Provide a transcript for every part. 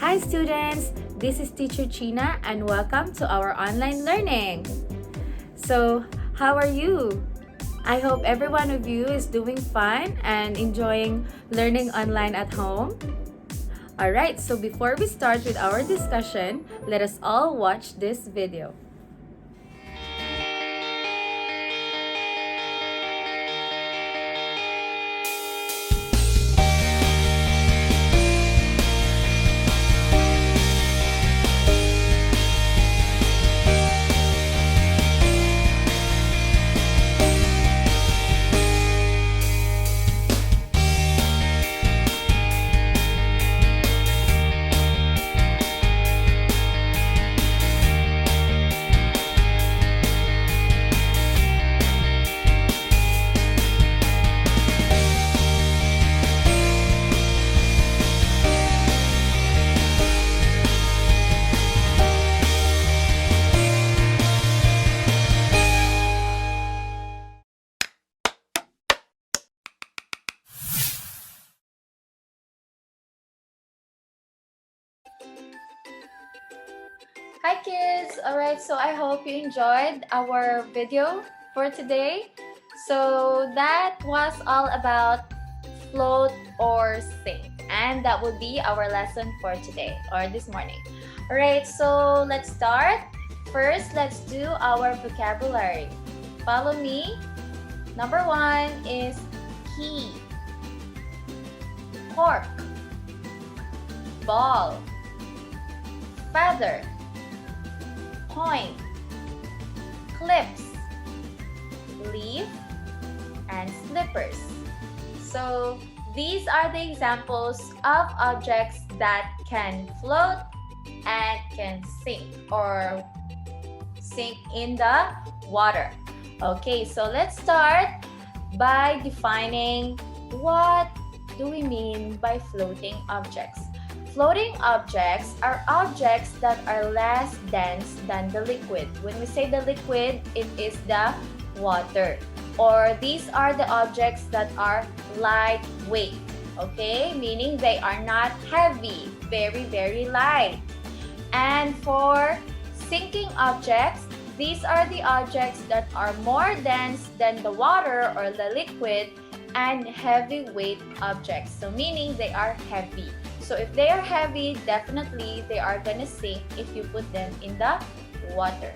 Hi students, this is Teacher China and welcome to our online learning. So, how are you? I hope every one of you is doing fine and enjoying learning online at home. Alright, so before we start with our discussion, let us all watch this video. Hi kids! Alright, so I hope you enjoyed our video for today. So that was all about float or sink, and that would be our lesson for today or this morning. Alright, so let's start. First, let's do our vocabulary. Follow me. Number 1 is key, cork, ball, feather, coin, clips, leaf, and slippers. So these are the examples of objects that can float and can sink or sink in the water. Okay, so let's start by defining what do we mean by floating objects. Floating objects are objects that are less dense than the liquid. When we say the liquid, it is the water. Or these are the objects that are lightweight. Okay, meaning they are not heavy, very light. And for sinking objects, these are the objects that are more dense than the water or the liquid and heavyweight objects. So meaning they are heavy. So if they are heavy, definitely they are gonna sink if you put them in the water.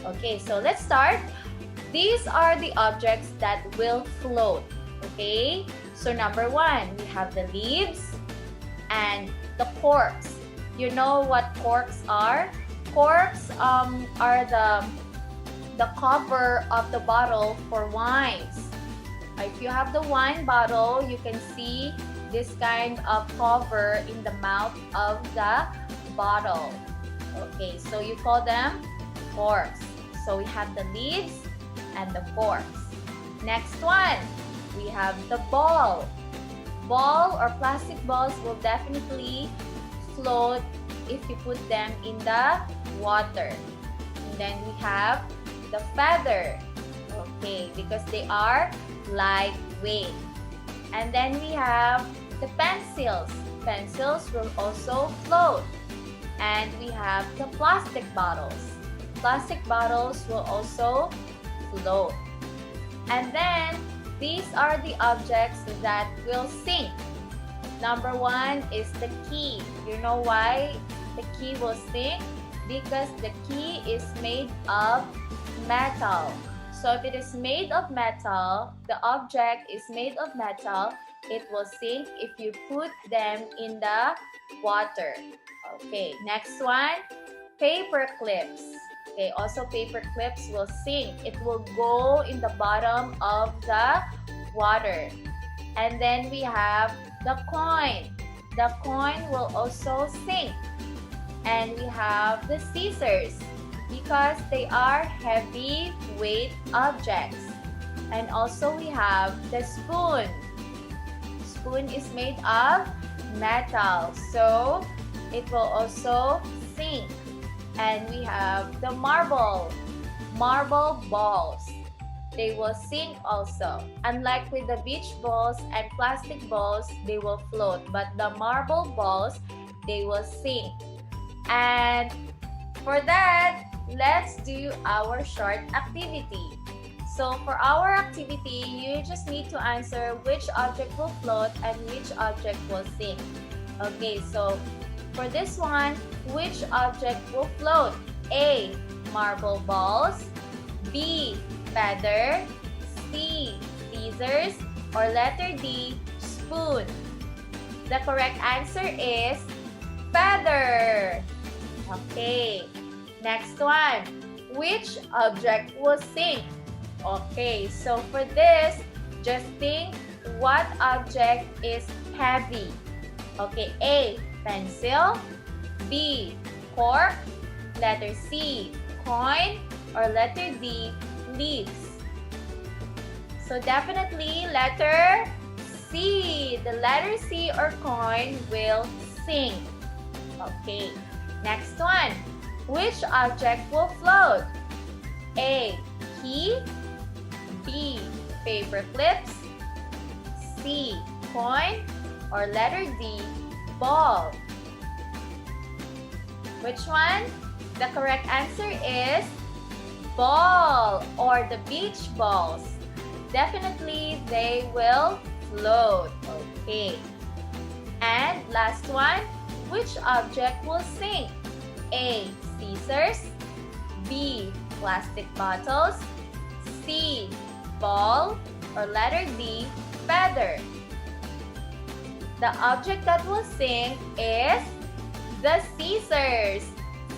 Okay, so let's start. These are the objects that will float. Okay, so number 1, we have the leaves and the corks. You know what corks are? Corks are the cover of the bottle for wines. If you have the wine bottle, you can see this kind of cover in the mouth of the bottle. Okay, so you call them corks. So we have the leaves and the corks. Next one, we have the ball. Ball or plastic balls will definitely float if you put them in the water. And then we have the feather. Okay, because they are lightweight. And then we have the pencils. Pencils will also float. And we have the plastic bottles. Plastic bottles will also float. And then these are the objects that will sink. Number 1 is the key. You know why the key will sink? Because the key is made of metal. So if it is made of metal, the object is made of metal, it will sink if you put them in the water. Okay, next one, paper clips. Okay, also paper clips will sink. It will go in the bottom of the water. And then we have the coin. The coin will also sink. And we have the scissors, because they are heavyweight objects. And also we have the spoon. Spoon is made of metal, so it will also sink. And we have the marble balls. They will sink also. Unlike with the beach balls and plastic balls, they will float. But the marble balls they will sink. And for that, let's do our short activity. So for our activity, you just need to answer which object will float and which object will sink. Okay, so for this one, which object will float? A. Marble balls, B. Feather, C. Scissors, or letter D. Spoon. The correct answer is feather. Okay, next one. Which object will sink? Okay, so for this, just think what object is heavy. Okay, A. Pencil, B. Cork, letter C. Coin, or letter D. Leaves. So definitely letter C. The letter C or coin will sink. Okay, next one. Which object will float? A. Key, B. Paper clips, C. Coin, or letter D. Ball. Which one? The correct answer is ball, or the beach balls. Definitely they will float. Okay. And last one, which object will sink? A. Scissors, B. Plastic bottles, C. Ball, or letter D. Feather. The object that will sink is the scissors.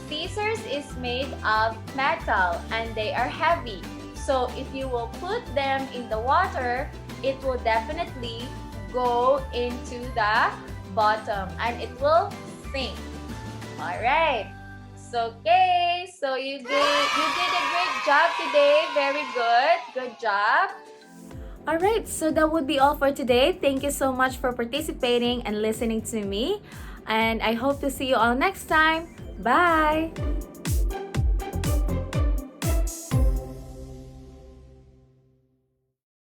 Scissors is made of metal and they are heavy. So if you will put them in the water, it will definitely go into the bottom and it will sink. Alright. So okay. So you did a great job today. Very good. Good job. Alright, so that would be all for today. Thank you so much for participating and listening to me. And I hope to see you all next time. Bye!